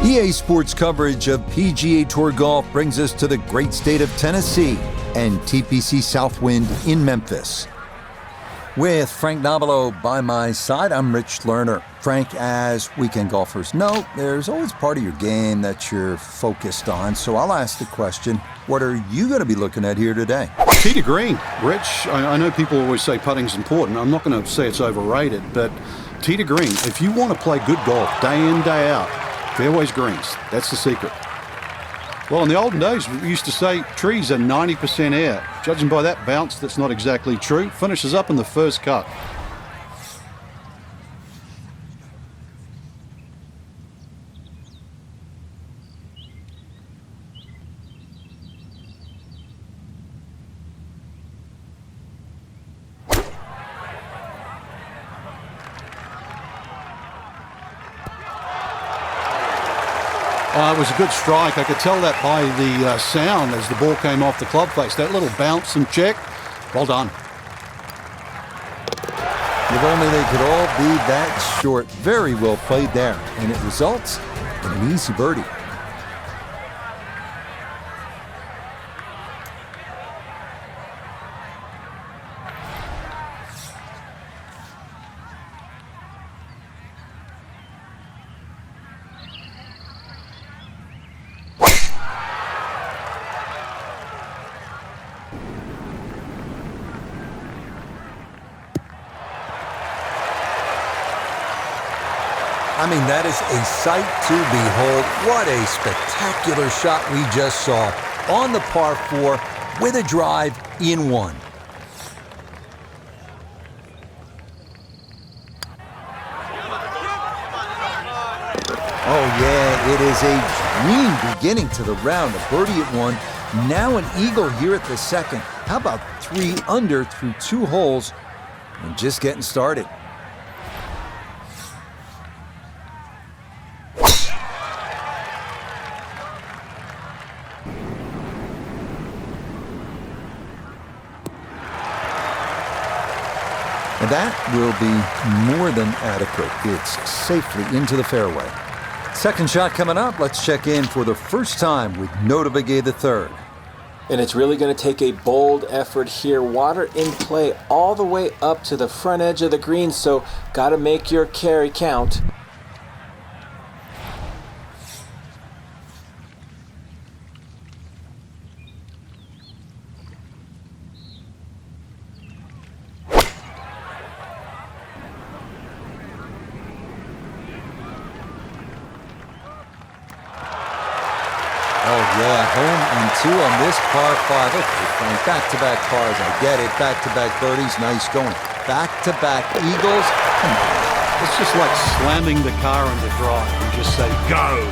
EA Sports coverage of PGA Tour golf brings us to the great state of Tennessee and TPC Southwind in Memphis. With Frank Nobilo by my side, I'm Rich Lerner. Frank, as weekend golfers know, there's always part of your game that you're focused on. So I'll ask the question, what are you going to be looking at here today? Tee to green. Rich, I know people always say putting's important. I'm not going to say it's overrated, but tee to green. If you want to play good golf day in, day out, fairways greens. That's the secret. Well, in the olden days, we used to say trees are 90% air. Judging by that bounce, that's not exactly true. Finishes up in the first cut. It was a good strike. I could tell that by the sound as the ball came off the club face. That little bounce and check. Well done. If only they could all be that short. Very well played there. And it results in an easy birdie. I mean, that is a sight to behold. What a spectacular shot we just saw on the par 4 with a drive in one. Oh, yeah, it is a dream beginning to the round. A birdie at 1, now an eagle here at the second. How about 3 under through 2 holes and just getting started. And that will be more than adequate. It's safely into the fairway. Second shot coming up. Let's check in for the first time with Nota Begay III. And it's really going to take a bold effort here. Water in play all the way up to the front edge of the green, so got to make your carry count. Oh, yeah, home and 2 on this par 5. Okay, Frank, back-to-back pars. I get it. Back-to-back birdies. Nice going. Back-to-back eagles. Come on. It's just like slamming the car into drive. You just say, go.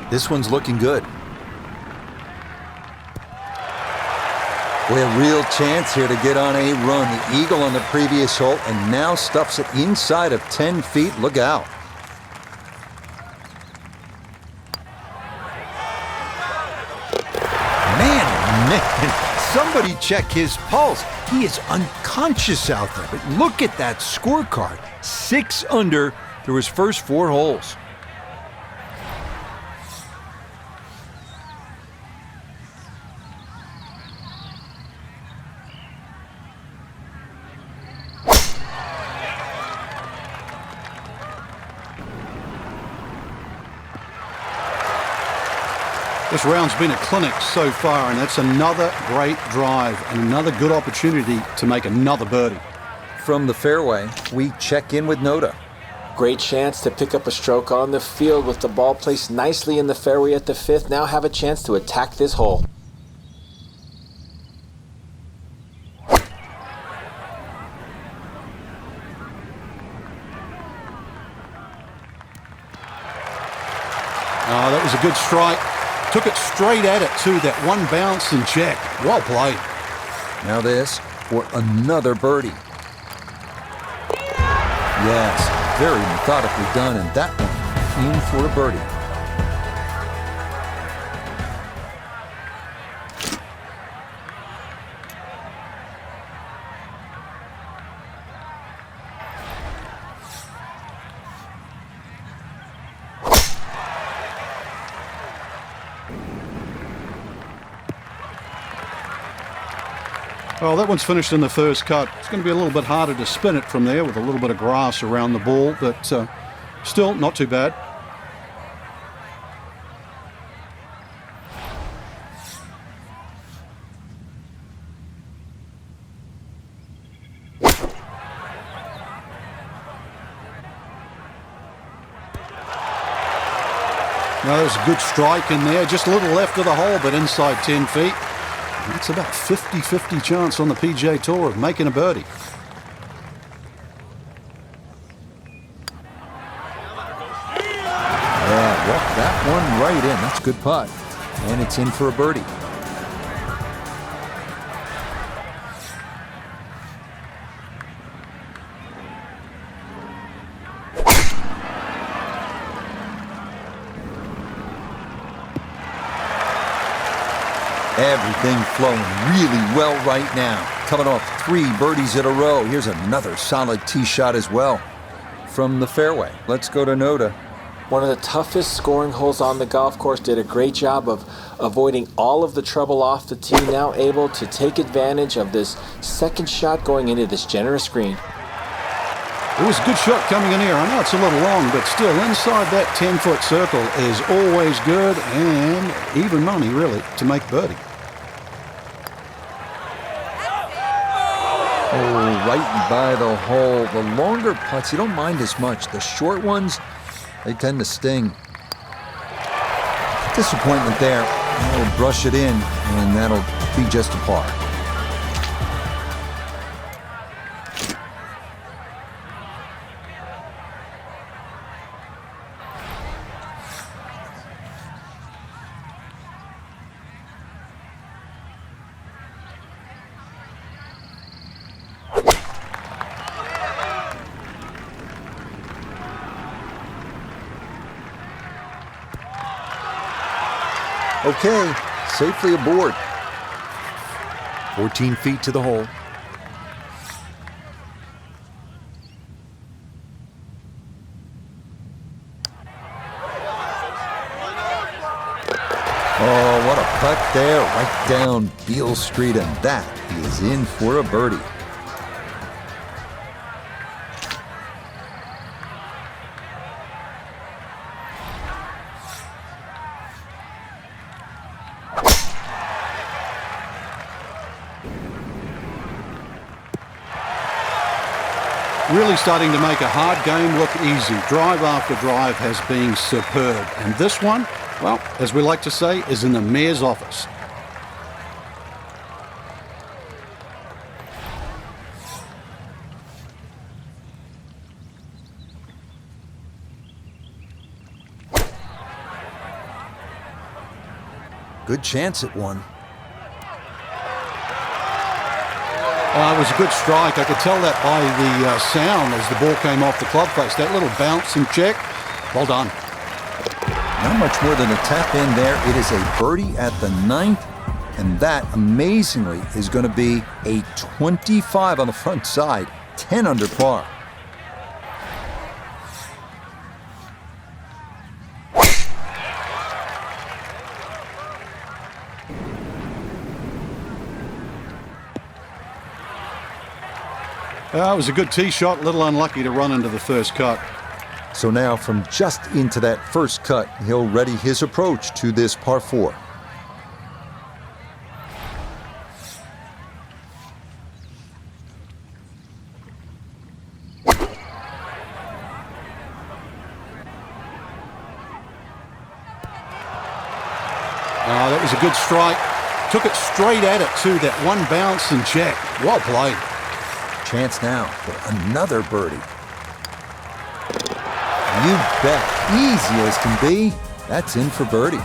This one's looking good. Boy, a real chance here to get on a run. The eagle on the previous hole and now stuffs it inside of 10 feet. Look out. Man, somebody check his pulse. He is unconscious out there. But look at that scorecard. 6 under through his first 4 holes. This round's been a clinic so far, and that's another great drive and another good opportunity to make another birdie. From the fairway, we check in with Nota. Great chance to pick up a stroke on the field with the ball placed nicely in the fairway at the 5th. Now have a chance to attack this hole. Oh, that was a good strike. Took it straight at it, too. That one bounce and check. Well played. Now this for another birdie. Yes, very methodically done, and that one in for a birdie. Well, that one's finished in the first cut. It's going to be a little bit harder to spin it from there with a little bit of grass around the ball, but still not too bad. Now, there's a good strike in there, just a little left of the hole, but inside 10 feet. That's about 50-50 chance on the PGA Tour of making a birdie. Yeah, walked that one right in. That's a good putt. And it's in for a birdie. Everything flowing really well right now. Coming off 3 birdies in a row. Here's another solid tee shot as well from the fairway. Let's go to Noda. One of the toughest scoring holes on the golf course. Did a great job of avoiding all of the trouble off the tee. Now able to take advantage of this second shot going into this generous green. It was a good shot coming in here. I know it's a little long, but still inside that 10-foot circle is always good, and even money, really, to make birdie. Oh, right by the hole. The longer putts, you don't mind as much. The short ones, they tend to sting. Disappointment there. We'll brush it in, and that'll be just a par. Okay, safely aboard. 14 feet to the hole. Oh, what a putt there, right down Beale Street, and that is in for a birdie. Really starting to make a hard game look easy. Drive after drive has been superb. And this one, well, as we like to say, is in the mayor's office. Good chance at one. It was a good strike. I could tell that by the sound as the ball came off the club face. That little bounce and check. Well done. Not much more than a tap in there. It is a birdie at the 9th, and that, amazingly, is going to be a 25 on the front side, 10 under par. It was a good tee shot, a little unlucky to run into the first cut. So now from just into that first cut, he'll ready his approach to this par 4. That was a good strike. Took it straight at it too, that one bounce and check. Well played. Chance now for another birdie. You bet. Easy as can be. That's in for birdie.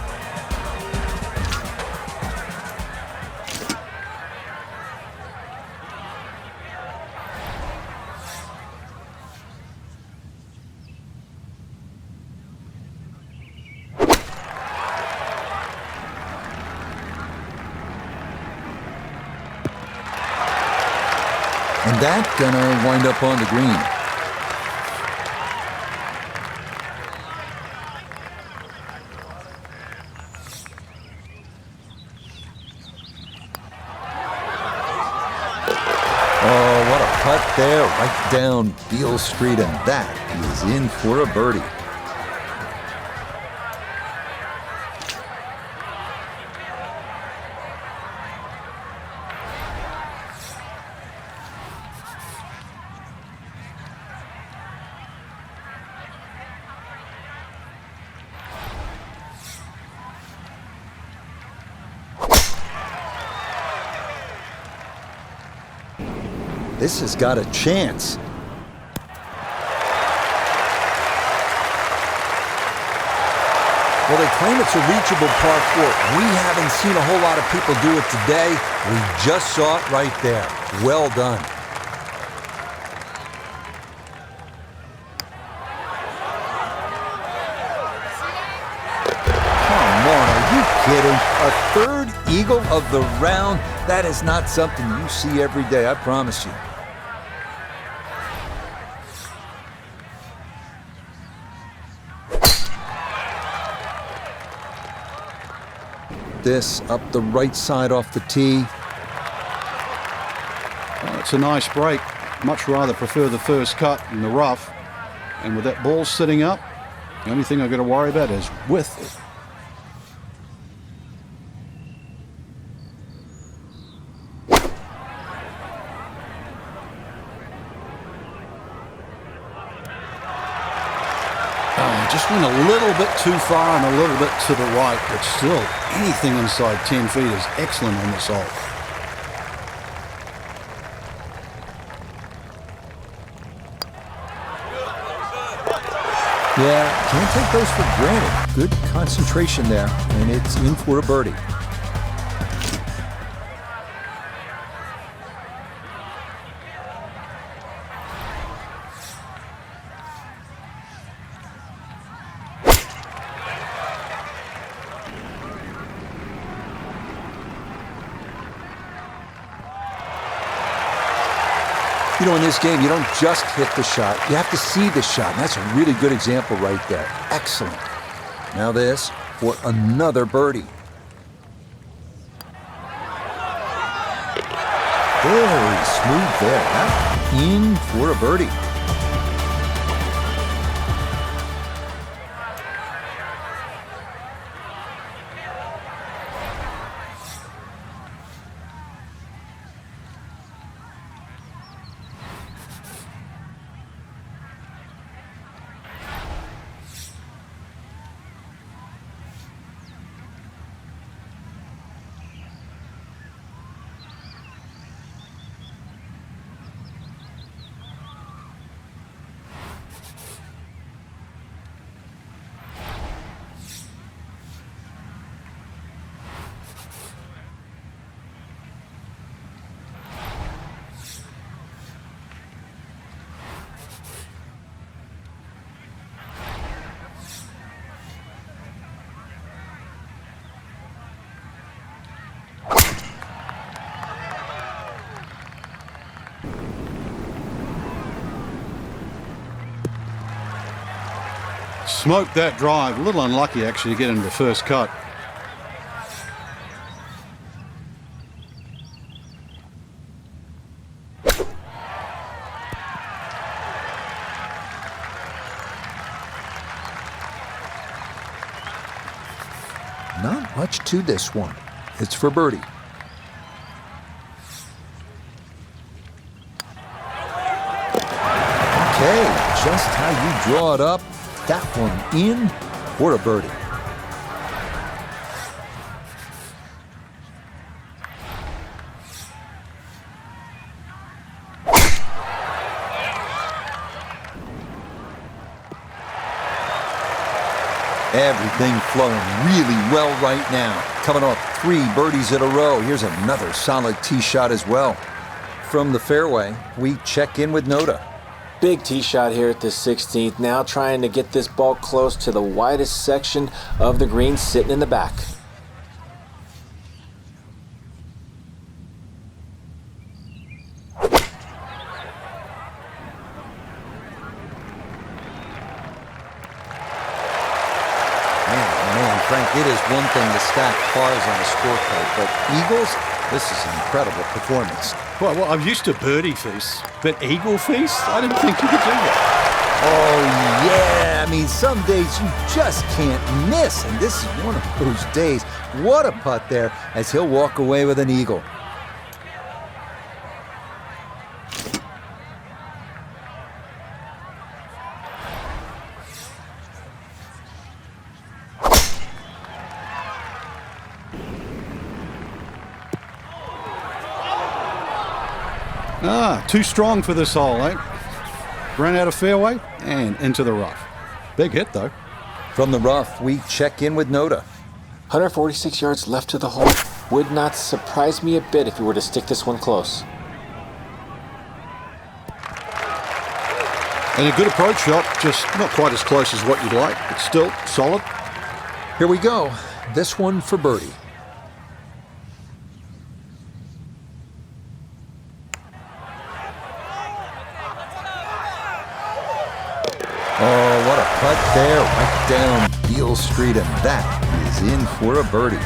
And that gonna wind up on the green. Oh, what a putt there, right down Beale Street, and that is in for a birdie. This has got a chance. Well, they claim it's a reachable par 4. We haven't seen a whole lot of people do it today. We just saw it right there. Well done. Come on, are you kidding? A third eagle of the round? That is not something you see every day, I promise you. This up the right side off the tee. Well, it's a nice break. Much rather prefer the first cut in the rough. And with that ball sitting up, the only thing I've got to worry about is width. Just went a little bit too far and a little bit to the right, but still, anything inside 10 feet is excellent on this hole. Yeah, can't take those for granted. Good concentration there, and it's in for a birdie. You know, in this game, you don't just hit the shot. You have to see the shot, and that's a really good example right there. Excellent. Now this for another birdie. Very smooth there. In for a birdie. Smoked that drive. A little unlucky, actually, to get into the first cut. Not much to this one. It's for birdie. Okay, just how you draw it up. That one in for a birdie. Everything flowing really well right now. Coming off 3 birdies in a row. Here's another solid tee shot as well. From the fairway, we check in with Noda. Big tee shot here at the 16th. Now trying to get this ball close to the widest section of the green, sitting in the back. Frank, it is one thing to stack pars on a scorecard, but eagles, this is an incredible performance. Well, I'm used to birdie feasts, but eagle feast? I didn't think you could do that. Oh, yeah. I mean, some days you just can't miss, and this is one of those days. What a putt there as he'll walk away with an eagle. Too strong for this hole, eh? Ran out of fairway and into the rough. Big hit, though. From the rough, we check in with Noda. 146 yards left to the hole. Would not surprise me a bit if he were to stick this one close. And a good approach shot, just not quite as close as what you'd like, but still solid. Here we go. This one for birdie. Oh, what a putt there, right down Beale Street, and that is in for a birdie.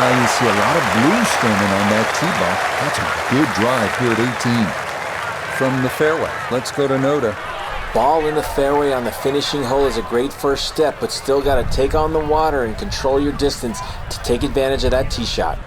You see a lot of blue standing on that tee box. That's a good drive here at 18. From the fairway, let's go to Noda. Ball in the fairway on the finishing hole is a great first step, but still got to take on the water and control your distance to take advantage of that tee shot.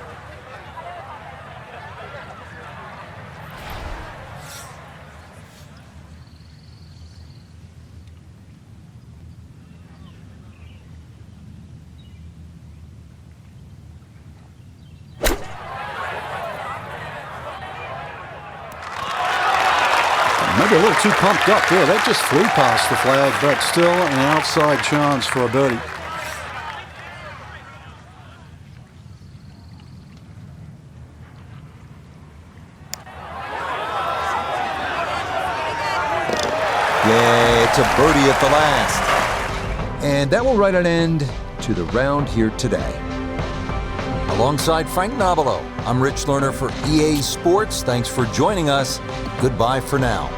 Maybe a little too pumped up there. That just flew past the flag, but still an outside chance for a birdie. Yeah, it's a birdie at the last. And that will write an end to the round here today. Alongside Frank Nobilo, I'm Rich Lerner for EA Sports. Thanks for joining us. Goodbye for now.